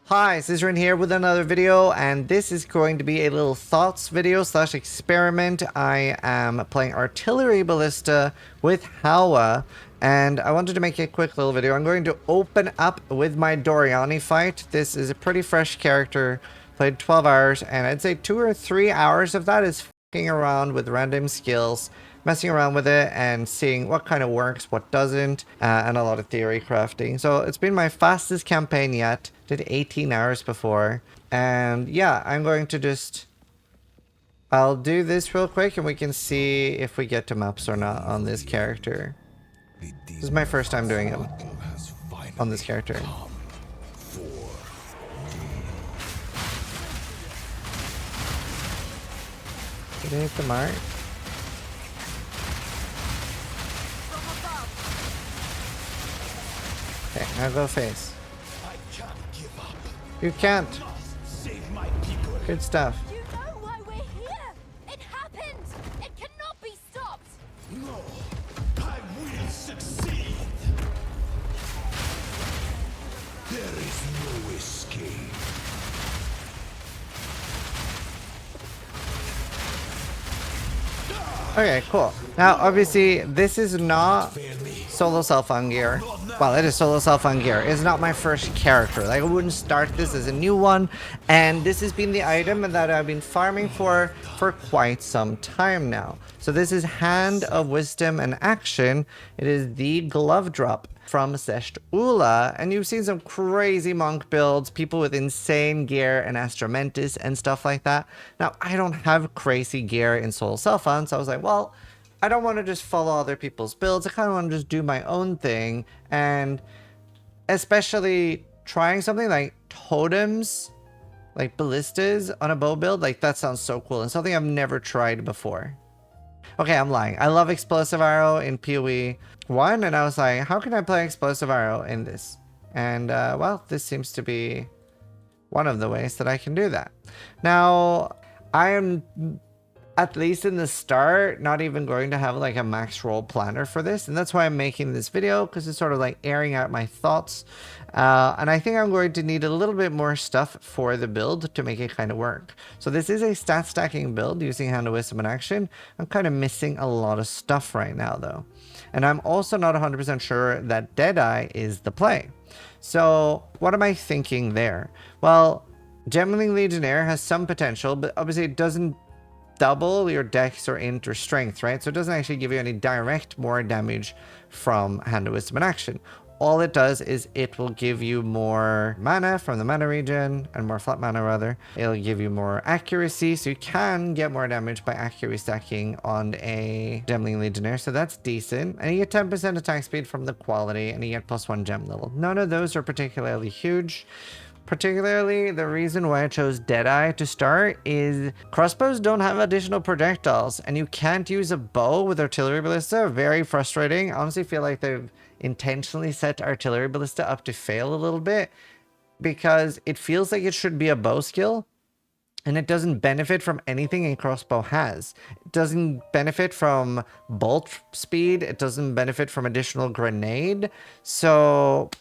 Hi, Zizaran here with another video, and this is going to be a little thoughts video slash experiment. I am playing Artillery Ballista with HOWA, and I wanted to make a quick little video. I'm going to open up with my Doryani fight. This is a pretty fresh character, played 12 hours, and I'd say 2 or 3 hours of that is fucking around with random skills, messing around with it and seeing what kind of works, what doesn't, and a lot of theory crafting. So it's been my fastest campaign yet. Did 18 hours before. And yeah, I'm going to just... I'll do this real quick and we can see if we get to maps or not on this character. This is my first time doing it on this character. Did I hit the mark? Okay, now go face. You can't. Good stuff. You know why we're here? It happened! It cannot be stopped! No, I will succeed. There is no escape. Okay, cool. Now, obviously, this is not solo self-on gear. Well, it is solo self-on gear. It's not my first character. Like, I wouldn't start this as a new one. And this has been the item that I've been farming for quite some time now. So this is Hand of Wisdom and Action. It is the glove drop from HOWA, and you've seen some crazy monk builds, people with insane gear and Astromentis and stuff like that. Now, I don't have crazy gear in solo self-on, so I was like, well, I don't want to just follow other people's builds. I kind of want to just do my own thing, and especially trying something like totems, like ballistas on a bow build, like that sounds so cool and something I've never tried before. Okay, I'm lying. I love Explosive Arrow in PoE 1, and I was like, how can I play Explosive Arrow in this? And, well, this seems to be one of the ways that I can do that. Now, I am, at least in the start, not even going to have like a max roll planner for this, and that's why I'm making this video, because it's sort of like airing out my thoughts. And I think I'm going to need a little bit more stuff for the build to make it kind of work. So this is a stat stacking build using Hand of Wisdom and Action. I'm kind of missing a lot of stuff right now though. And I'm also not 100% sure that Deadeye is the play. So what am I thinking there? Well, Gemling Legionnaire has some potential, but obviously it doesn't double your dex or int or strength, right? So it doesn't actually give you any direct more damage from Hand of Wisdom and Action. All it does is it will give you more mana from the mana regen, and more flat mana rather. It'll give you more accuracy, so you can get more damage by accuracy stacking on a Gemling Legionnaire, so that's decent. And you get 10% attack speed from the quality, and you get +1 gem level. None of those are particularly huge. Particularly, the reason why I chose Deadeye to start is crossbows don't have additional projectiles, and you can't use a bow with Artillery Ballista. Very frustrating. I honestly feel like they've intentionally set Artillery Ballista up to fail a little bit, because it feels like it should be a bow skill, and it doesn't benefit from anything a crossbow has. It doesn't benefit from bolt speed. It doesn't benefit from additional grenade. So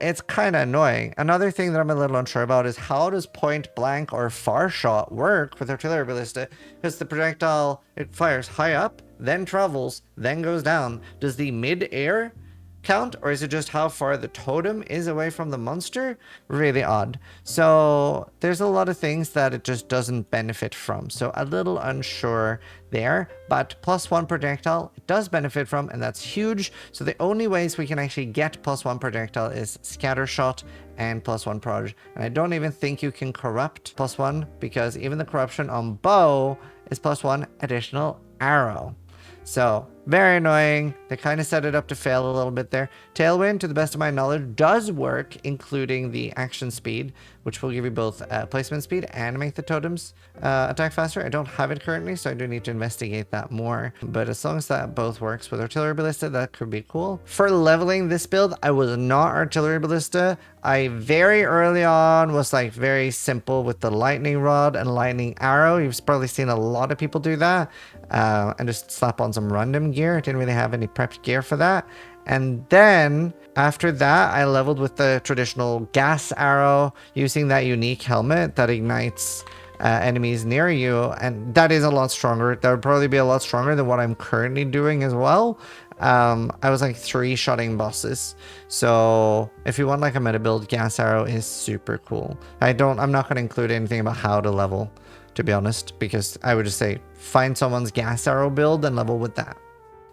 it's kind of annoying. Another thing that I'm a little unsure about is how does point blank or far shot work with Artillery Ballista? Because the projectile, it fires high up, then travels, then goes down. Does the mid-air count, or is it just how far the totem is away from the monster? Really odd. So there's a lot of things that it just doesn't benefit from. So a little unsure there, but +1 projectile it does benefit from, and that's huge. So the only ways we can actually get +1 projectile is scatter shot and +1 proj. And I don't even think you can corrupt +1, because even the corruption on bow is +1 additional arrow. So very annoying. They kind of set it up to fail a little bit there. Tailwind, to the best of my knowledge, does work, including the action speed, which will give you both placement speed and make the totems attack faster. I don't have it currently, so I do need to investigate that more. But as long as that both works with Artillery Ballista, that could be cool. For leveling this build, I was not Artillery Ballista. I very early on was like very simple with the lightning rod and lightning arrow. You've probably seen a lot of people do that, and just slap on some random gear. I didn't really have any prepped gear for that. And then after that, I leveled with the traditional gas arrow, using that unique helmet that ignites enemies near you. And that is a lot stronger. That would probably be a lot stronger than what I'm currently doing as well. I was like 3-shotting bosses. So if you want like a meta build, gas arrow is super cool. I'm not going to include anything about how to level, to be honest, because I would just say find someone's gas arrow build and level with that.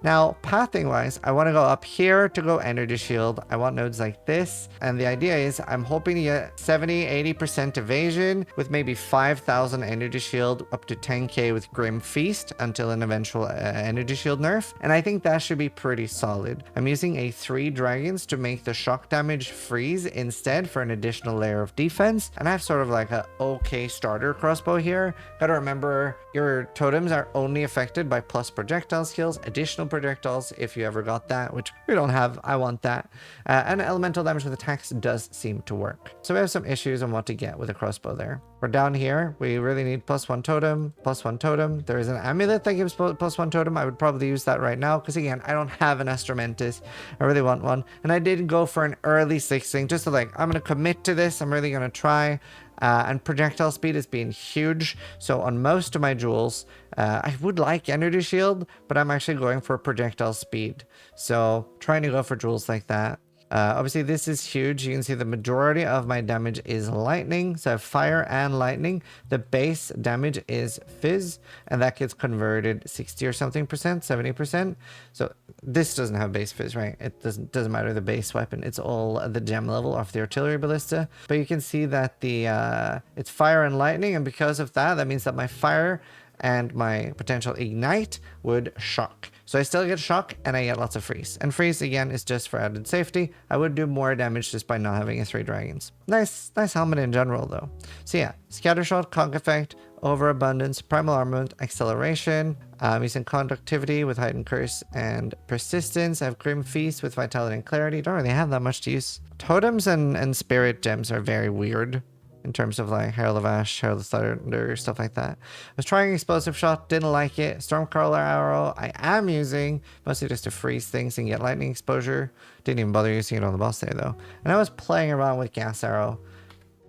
Now, pathing wise, I want to go up here to go energy shield. I want nodes like this. And the idea is I'm hoping to get 70-80% evasion with maybe 5,000 energy shield, up to 10k with Grim Feast until an eventual energy shield nerf. And I think that should be pretty solid. I'm using a 3 dragons to make the shock damage freeze instead for an additional layer of defense. And I have sort of like a okay starter crossbow here. Gotta remember, your totems are only affected by plus projectile skills, additional projectiles if you ever got that, which we don't have. I want that. And elemental damage with attacks does seem to work. So we have some issues on what to get with a crossbow there. We're down here. We really need +1 totem, +1 totem. There is an amulet that gives +1 totem. I would probably use that right now because again, I don't have an Astromentis. I really want one. And I did go for an early 6ing just to like, I'm going to commit to this. I'm really going to try. And projectile speed has been huge. So on most of my jewels, I would like energy shield, but I'm actually going for projectile speed. So trying to go for jewels like that. Obviously this is huge. You can see the majority of my damage is lightning. So I have fire and lightning. The base damage is fizz, and that gets converted 60 or something percent, 70%. So this doesn't have base fizz, right? It doesn't matter the base weapon. It's all the gem level of the artillery ballista. But you can see that the it's fire and lightning, and because of that, that means that my fire and my potential ignite would shock. So I still get shock and I get lots of freeze. And freeze again is just for added safety. I would do more damage just by not having a 3 dragons. Nice helmet in general though. So yeah, scattershot, conk effect, overabundance, primal armament, acceleration, using conductivity with heightened curse and persistence. I have grim feast with vitality and clarity. Don't really have that much to use. Totems and spirit gems are very weird in terms of like Herald of Ash, Herald of Thunder, stuff like that. I was trying explosive shot, didn't like it. Stormcrawler arrow I am using, mostly just to freeze things and get lightning exposure. Didn't even bother using it on the boss there though. And I was playing around with gas arrow.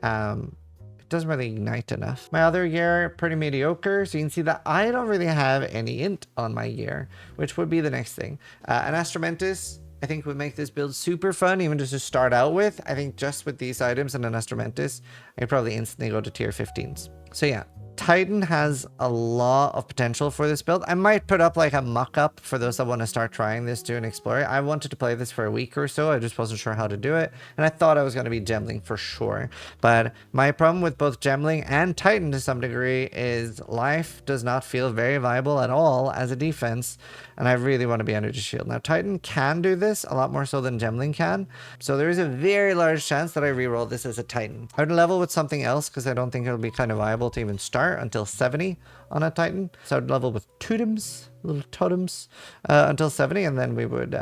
It doesn't really ignite enough. My other gear, pretty mediocre. So you can see that I don't really have any int on my gear, which would be the next thing. An Astromentis, I think would make this build super fun, even just to start out with. I think just with these items and an Astromentis, I'd probably instantly go to tier 15s. So yeah, Titan has a lot of potential for this build. I might put up like a mock-up for those that want to start trying this too and explore it. I wanted to play this for a week or so. I just wasn't sure how to do it. And I thought I was going to be Gemling for sure. But my problem with both Gemling and Titan to some degree is life does not feel very viable at all as a defense. And I really want to be Energy Shield. Now, Titan can do this a lot more so than Gemling can. So there is a very large chance that I reroll this as a Titan. I would level with something else because I don't think it'll be kind of viable to even start until 70 on a Titan. So I'd level with totems, little totems, until 70, and then we would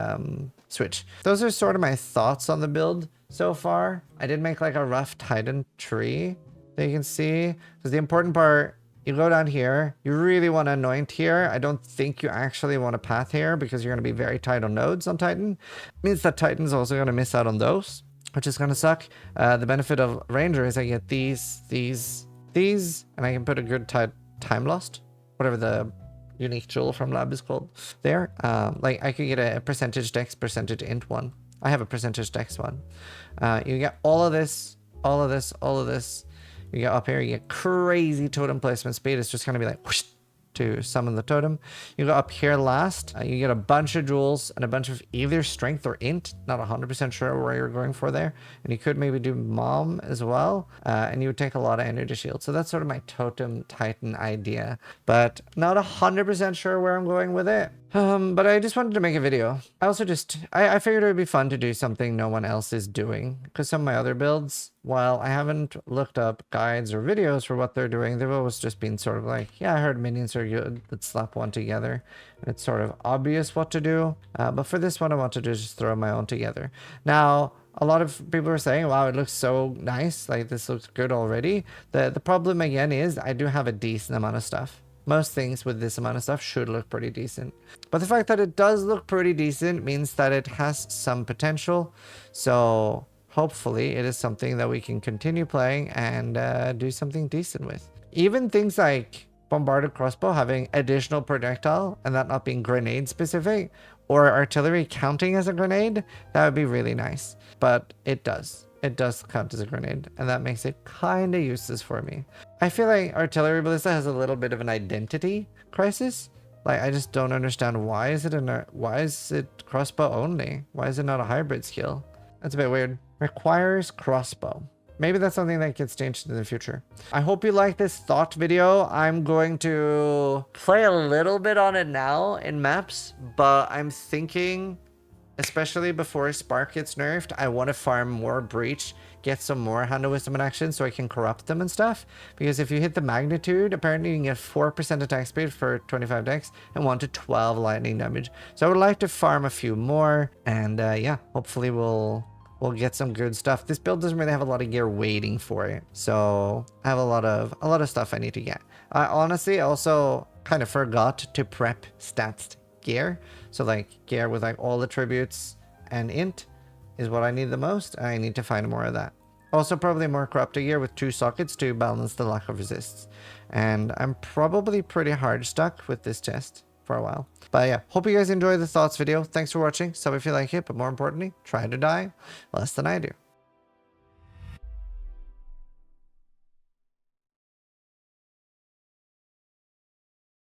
switch. Those are sort of my thoughts on the build so far. I did make like a rough Titan tree that you can see. Because the important part, you go down here, you really want to anoint here. I don't think you actually want to path here because you're going to be very tight on nodes on Titan. It means that Titan's also going to miss out on those, which is going to suck. The benefit of Ranger is I get these, and I can put a good time lost, whatever the unique jewel from lab is called there. Like I could get a percentage dex, percentage int one. I have a percentage dex one. You get all of this, all of this, all of this. You get up here, you get crazy totem placement speed. It's just going to be like whoosh to summon the totem. You go up here last. You get a bunch of jewels and a bunch of either strength or int. Not 100% sure where you're going for there. And you could maybe do mom as well. And you would take a lot of energy shield. So that's sort of my totem Titan idea. But not 100% sure where I'm going with it. But I just wanted to make a video. I also I figured it would be fun to do something no one else is doing. Because some of my other builds, while I haven't looked up guides or videos for what they're doing, they've always just been sort of like, yeah, I heard minions are good. Let's slap one together. And it's sort of obvious what to do. But for this one, I want to just throw my own together. Now, a lot of people are saying, wow, it looks so nice. Like, this looks good already. The problem, again, is I do have a decent amount of stuff. Most things with this amount of stuff should look pretty decent. But the fact that it does look pretty decent means that it has some potential. So hopefully it is something that we can continue playing and do something decent with. Even things like bombarded crossbow having additional projectile and that not being grenade specific, or artillery counting as a grenade, that would be really nice. But it does. It does count as a grenade, and that makes it kind of useless for me. I feel like Artillery Ballista has a little bit of an identity crisis. Like, I just don't understand why is it crossbow only? Why is it not a hybrid skill? That's a bit weird. Requires crossbow. Maybe that's something that gets changed in the future. I hope you like this thought video. I'm going to play a little bit on it now in maps, but I'm thinking, especially before Spark gets nerfed, I want to farm more Breach, get some more Hand of Wisdom in action so I can corrupt them and stuff. Because if you hit the magnitude, apparently you can get 4% attack speed for 25 dex and 1 to 12 lightning damage. So I would like to farm a few more, and yeah, hopefully we'll get some good stuff. This build doesn't really have a lot of gear waiting for it, so I have a lot of stuff I need to get. I honestly also kind of forgot to prep stats gear. So like gear with like all the tributes and int is what I need the most. I need to find more of that. Also probably more corrupted gear with 2 sockets to balance the lack of resists. And I'm probably pretty hard stuck with this chest for a while. But yeah, hope you guys enjoyed the thoughts video. Thanks for watching. Sub if you like it, but more importantly, try to die less than I do.